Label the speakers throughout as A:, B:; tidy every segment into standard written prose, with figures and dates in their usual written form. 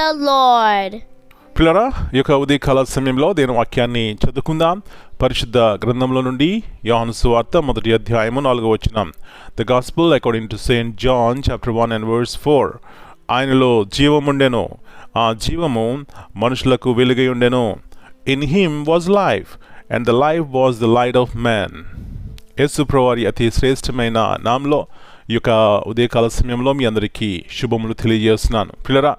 A: the Lord.
B: పిల్లరా, ఈ యొక్క ఉదయకాల సమయంలో దేవుని వాక్యాన్ని చదువుకుందాం. పరిశుద్ధ గ్రంథంలో నుండి యోహాను సువార్త 1వ అధ్యాయము 4వ వచనం. The gospel according to saint John chapter 1 and verse 4. ఆయనలో జీవముండెను, ఆ జీవము మనుషులకు వెలుగై ఉండెను. In him was life and the life was the light of man. యేసు ప్రభువారి అతి శ్రేష్టమైన నామంలో ఈ యొక్క ఉదయకాల సమయంలో మీ అందరికీ శుభములు తెలియజేస్తున్నాను. పిల్లరా,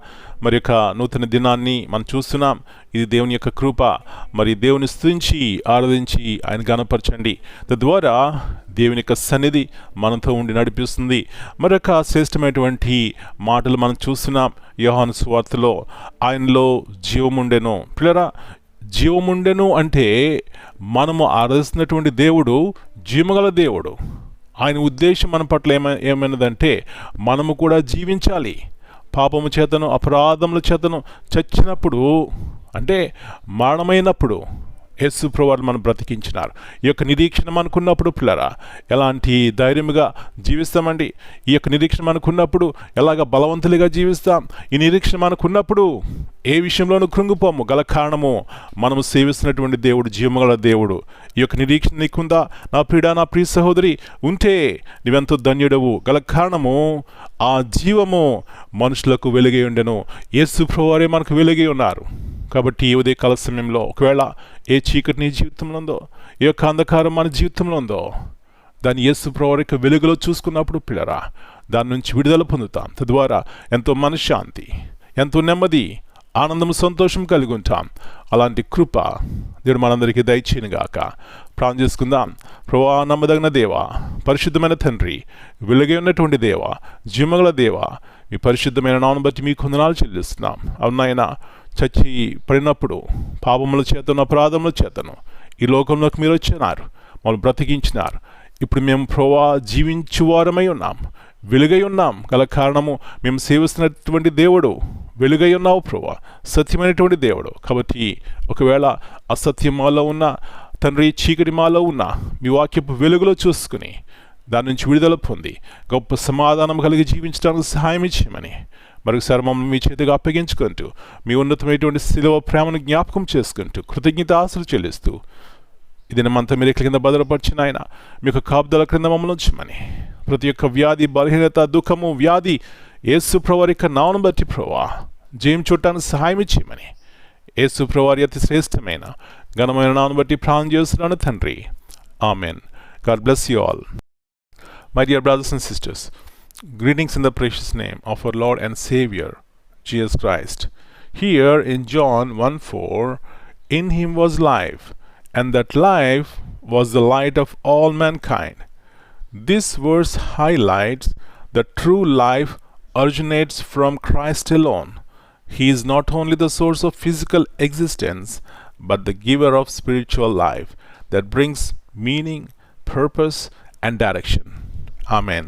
B: మరి యొక్క నూతన దినాన్ని మనం చూస్తున్నాం. ఇది దేవుని యొక్క కృప. మరి దేవుని స్తుతించి ఆరాధించి ఆయన గణపరచండి. తద్వారా దేవుని యొక్క సన్నిధి మనతో ఉండి నడిపిస్తుంది. మరొక శ్రేష్టమైనటువంటి మాటలు మనం చూస్తున్నాం యోహాను సువార్తలో. ఆయనలో జీవముండెను. పిల్లరా, జీవముండెను అంటే మనము ఆరాధిస్తున్నటువంటి దేవుడు జీవగల దేవుడు. ఆయన ఉద్దేశం మన పట్ల ఏమైనదంటే మనము కూడా జీవించాలి. పాపము చేతను అపరాధముల చేతను చచ్చినప్పుడు, అంటే మరణమైనప్పుడు యేసు ప్రభువారు మనం బ్రతికించినారు. ఈ యొక్క నిరీక్షణ మనకున్నప్పుడు పిల్లరా ఎలాంటి ధైర్యముగా జీవిస్తామండి. ఈ యొక్క నిరీక్షణ మనకున్నప్పుడు ఎలాగ బలవంతులుగా జీవిస్తాం. ఈ నిరీక్షణ మనకున్నప్పుడు ఏ విషయంలోనూ కృంగిపోము. గల కారణము మనము సేవిస్తున్నటువంటి దేవుడు జీవముగల దేవుడు. ఈ యొక్క నిరీక్షణ నీకుందా నా ప్రియుడా, నా ప్రియ సహోదరి? ఉంటే నీవెంతో ధన్యుడవు. గల కారణము ఆ జీవము మనుషులకు వెలుగై ఉండెను. యేసు ప్రభువారే మనకు వెలుగై ఉన్నారు. కాబట్టి ఈ ఉదయకాల సమయంలో ఒకవేళ ఏ చీకటి నీ జీవితంలో ఉందో, ఏ యొక్క అంధకారం మన జీవితంలో ఉందో, దాన్ని యేసు ప్రభువారి యొక్క వెలుగులో చూసుకున్నప్పుడు పిల్లరా దాని నుంచి విడుదల పొందుతాం. తద్వారా ఎంతో మనశ్శాంతి, ఎంతో నెమ్మది, ఆనందం, సంతోషం కలిగి ఉంటాం. అలాంటి కృప దేవుడు మనందరికీ దయచేయనుగాక. ప్రార్థన చేసుకుందాం. ప్రభువా, నమ్మదగిన దేవా, పరిశుద్ధమైన తండ్రి, వెలుగై ఉన్నటువంటి దేవా, జీవగల దేవా, మీ పరిశుద్ధమైన నామమును బట్టి మీకు వందనాలు చెల్లిస్తున్నాం. అవునాయనా, చచ్చి పడినప్పుడు పాపముల చేతను అపరాధముల చేతను ఈ లోకంలోకి మీరు వచ్చినారు, మమ్మల్ని బ్రతికించినారు. ఇప్పుడు మేము ప్రభువా జీవించువారమై ఉన్నాం, వెలుగై ఉన్నాం. గల కారణము మేము సేవిస్తున్నటువంటి దేవుడు వెలుగై ఉన్నావు ప్రభువా, సత్యమైనటువంటి దేవుడు. కాబట్టి ఒకవేళ అసత్యం మాలో ఉన్న తండ్రి, చీకటి మాలో ఉన్న మీ వాక్యపు వెలుగులో చూసుకుని దాని నుంచి విడుదల పొంది గొప్ప సమాధానం కలిగి జీవించడానికి సహాయం ఇచ్చేయమని మరొకసారి మమ్మల్ని మీ చేతిగా అప్పగించుకుంటూ మీ ఉన్నతమైనటువంటి శిలువ ప్రేమను జ్ఞాపకం చేసుకుంటూ కృతజ్ఞతాస్తుతులు చెల్లిస్తూ ఇది మనతో మీరు కింద భద్రపరిచిన ఆయన మీ యొక్క కాపుదల క్రింద మమ్మల్ని ఉంచమని, ప్రతి ఒక్క వ్యాధి, బలహీనత, దుఃఖము, వ్యాధి యేసు ప్రభువారి యొక్క నామమును బట్టి ప్రభువా జయం చూడటానికి సహాయం ఇచ్చేయమని యేసు ప్రభువారి అతి శ్రేష్టమైన ఘనమైన నామమును బట్టి ప్రార్థన చేస్తున్నాను తండ్రి. Amen. God bless you all. My dear brothers and sisters, greetings in the precious name of our Lord and Savior, Jesus Christ. Here in John 1:4, in him was life, and that life was the light of all mankind. This verse highlights that true life originates from Christ alone. He is not only the source of physical existence, but the giver of spiritual life that brings meaning, purpose, and direction. Amen.